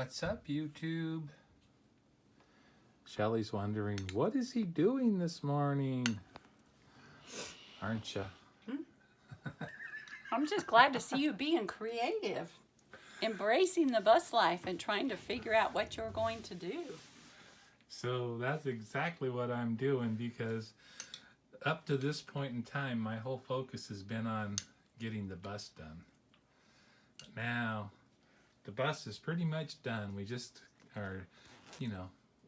What's up, YouTube? Shelley's wondering, what is he doing this morning? Aren't you? I'm just glad to see you being creative, embracing the bus life and trying to figure out what you're going to do. So that's exactly what I'm doing, because up to this point in time, my whole focus has been on getting the bus done. But now, the bus is pretty much done. We just are,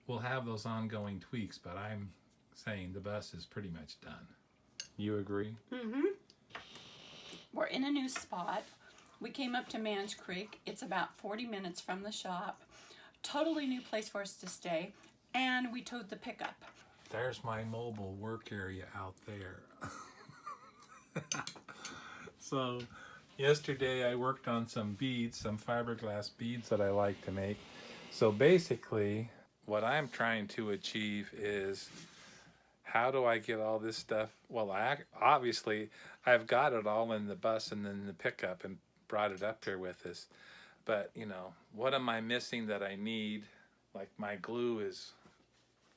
we'll have those ongoing tweaks, but I'm saying the bus is pretty much done. You agree? Mm-hmm. We're in a new spot. We came up to Mans Creek. It's about 40 minutes from the shop. Totally new place for us to stay. And we towed the pickup. There's my mobile work area out there. So, yesterday I worked on some beads, some fiberglass beads that I like to make. So basically, what I'm trying to achieve is, how do I get all this stuff? Well, obviously, I've got it all in the bus and then the pickup and brought it up here with us. But, what am I missing that I need? Like, my glue is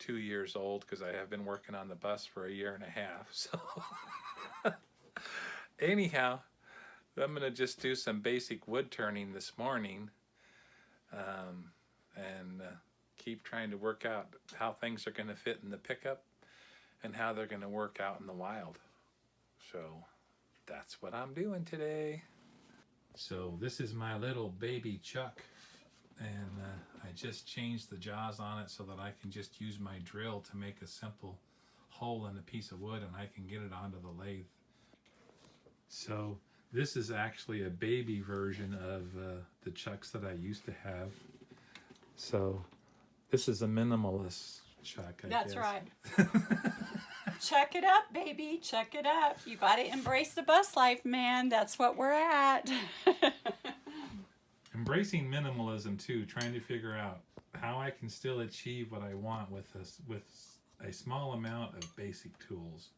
2 years old because I have been working on the bus for 1.5 years. So, anyhow, I'm going to just do some basic wood turning this morning and keep trying to work out how things are going to fit in the pickup and how they're going to work out in the wild. So that's what I'm doing today. So this is my little baby chuck, and I just changed the jaws on it so that I can just use my drill to make a simple hole in a piece of wood and I can get it onto the lathe. So this is actually a baby version of the chucks that I used to have. So this is a minimalist chuck, I guess. That's right. Check it up, baby. Check it up. You got to embrace the bus life, man. That's what we're at. Embracing minimalism too, trying to figure out how I can still achieve what I want with a small amount of basic tools.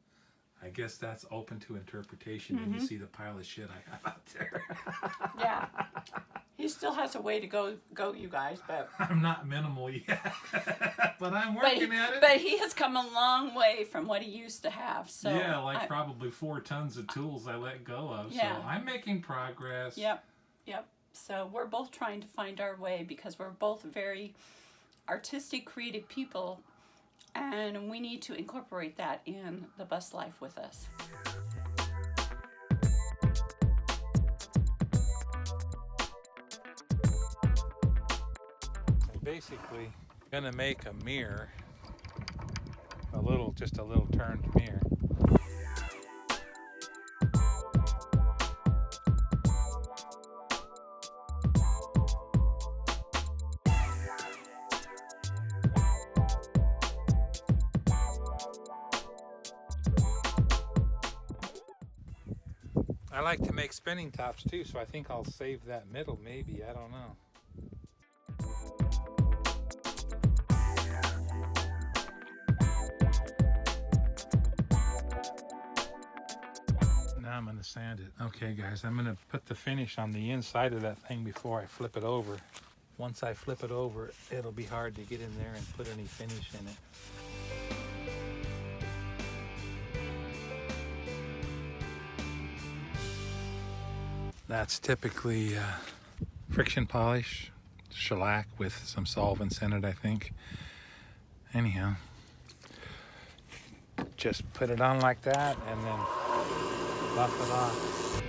I guess that's open to interpretation when you see the pile of shit I have out there. Yeah. He still has a way to go, you guys, but I'm not minimal yet, but I'm working at it. But he has come a long way from what he used to have. So yeah, probably 4 tons of tools I let go of. Yeah. So I'm making progress. Yep. So we're both trying to find our way because we're both very artistic, creative people, and we need to incorporate that in the bus life with us. Basically, I'm gonna make a mirror, just a little turned mirror. I like to make spinning tops too, so I think I'll save that middle maybe, I don't know. Now I'm going to sand it. Okay guys, I'm going to put the finish on the inside of that thing before I flip it over. Once I flip it over, it'll be hard to get in there and put any finish in it. That's typically friction polish, shellac with some solvents in it, I think. Anyhow, just put it on like that and then buff it off.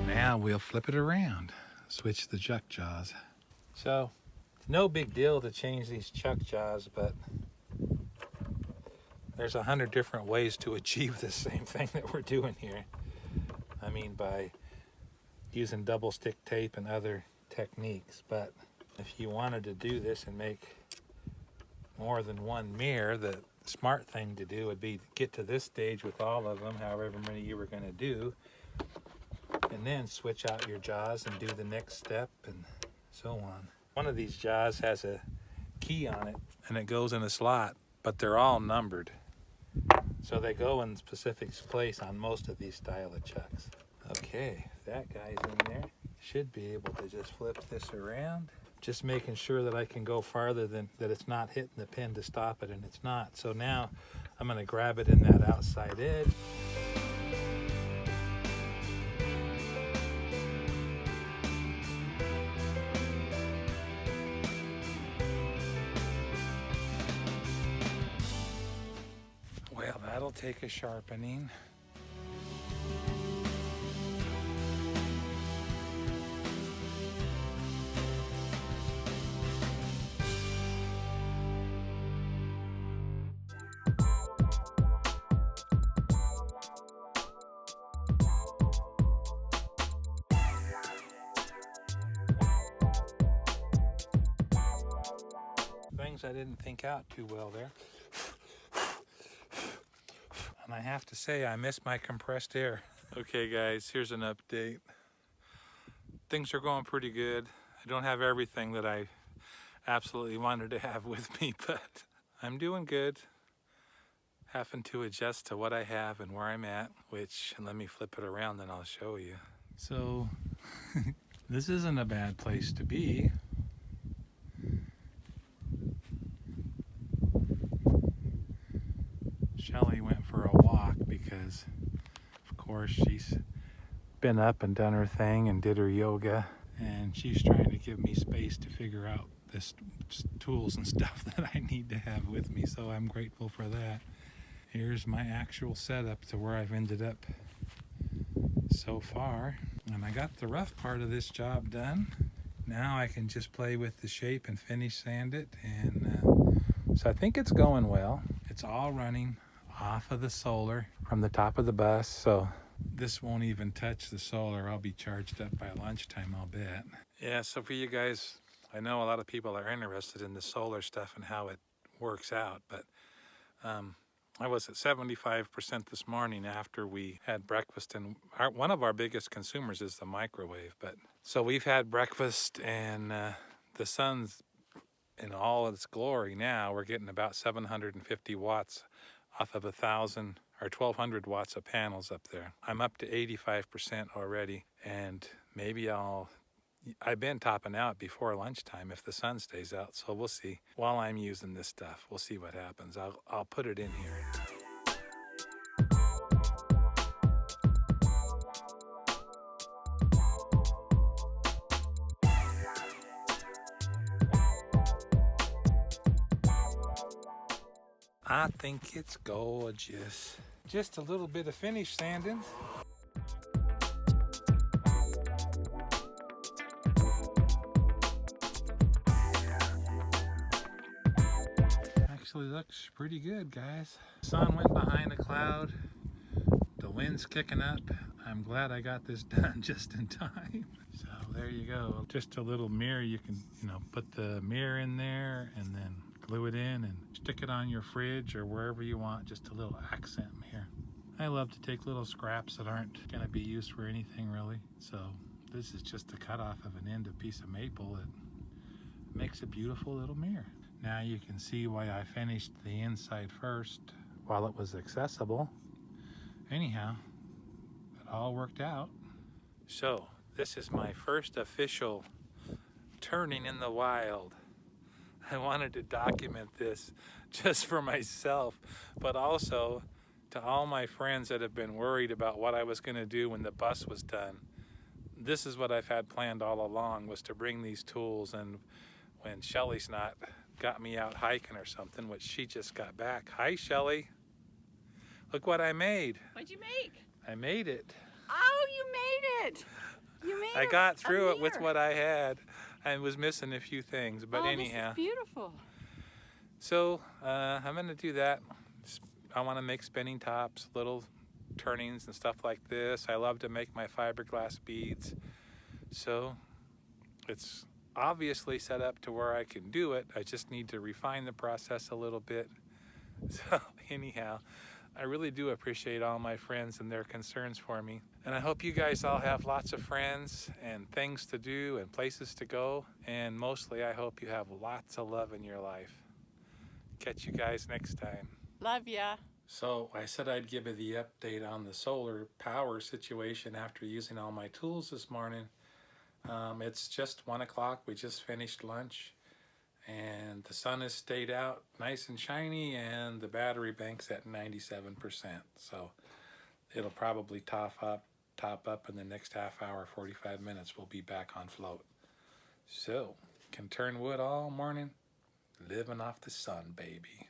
Now we'll flip it around, switch the chuck jaws. So, it's no big deal to change these chuck jaws, but there's 100 different ways to achieve the same thing that we're doing here. I mean, by using double stick tape and other techniques. But if you wanted to do this and make more than one mirror, the smart thing to do would be to get to this stage with all of them, however many you were going to do, and then switch out your jaws and do the next step and so on. One of these jaws has a key on it and it goes in a slot, but they're all numbered. So they go in specific place on most of these style of chucks. Okay, that guy's in there. Should be able to just flip this around. Just making sure that I can go farther than that it's not hitting the pin to stop it, and it's not. So now I'm gonna grab it in that outside edge. Well, that'll take a sharpening. Things I didn't think out too well there. And I have to say, I miss my compressed air. Okay guys, here's an update. Things are going pretty good. I don't have everything that I absolutely wanted to have with me, but I'm doing good. Having to adjust to what I have and where I'm at, which, let me flip it around and I'll show you. So, this isn't a bad place to be. Shelley went for a walk because, of course, she's been up and done her thing and did her yoga, and she's trying to give me space to figure out this tools and stuff that I need to have with me, so I'm grateful for that. Here's my actual setup to where I've ended up so far, and I got the rough part of this job done. Now I can just play with the shape and finish sand it, and so I think it's going well. It's all running off of the solar from the top of the bus, so this won't even touch the solar. I'll be charged up by lunchtime, I'll bet. Yeah, so for you guys, I know a lot of people are interested in the solar stuff and how it works out, but I was at 75% this morning after we had breakfast, and one of our biggest consumers is the microwave. But so we've had breakfast, and the sun's in all its glory now. We're getting about 750 watts off of 1,000 or 1,200 watts of panels up there. I'm up to 85% already, and maybe I've been topping out before lunchtime if the sun stays out, so we'll see. While I'm using this stuff, we'll see what happens. I'll put it in here. I think it's gorgeous. Just a little bit of finish sanding. Actually looks pretty good, guys. Sun went behind a cloud. The wind's kicking up. I'm glad I got this done just in time. So there you go. Just a little mirror. You can, put the mirror in there and then glue it in and stick it on your fridge or wherever you want. Just a little accent mirror. I love to take little scraps that aren't going to be used for anything really. So this is just a cut off of an end of piece of maple that makes a beautiful little mirror. Now you can see why I finished the inside first while it was accessible. Anyhow, it all worked out. So this is my first official turning in the wild. I wanted to document this just for myself, but also to all my friends that have been worried about what I was going to do when the bus was done. This is what I've had planned all along, was to bring these tools, and when Shelley's not got me out hiking or something, which she just got back. Hi, Shelley. Look what I made. What'd you make? I made it. Oh, you made it. You made I got through it with what I had. I was missing a few things, but anyhow. This is beautiful. So I'm going to do that. I want to make spinning tops, little turnings and stuff like this. I love to make my fiberglass beads. So it's obviously set up to where I can do it. I just need to refine the process a little bit. So anyhow, I really do appreciate all my friends and their concerns for me. And I hope you guys all have lots of friends and things to do and places to go. And mostly I hope you have lots of love in your life. Catch you guys next time. Love ya. So I said I'd give you the update on the solar power situation after using all my tools this morning. It's just 1 o'clock. We just finished lunch and the sun has stayed out nice and shiny and the battery bank's at 97%. So it'll probably top up in the next half hour, 45 minutes. We'll be back on float. So can turn wood all morning, living off the sun, baby.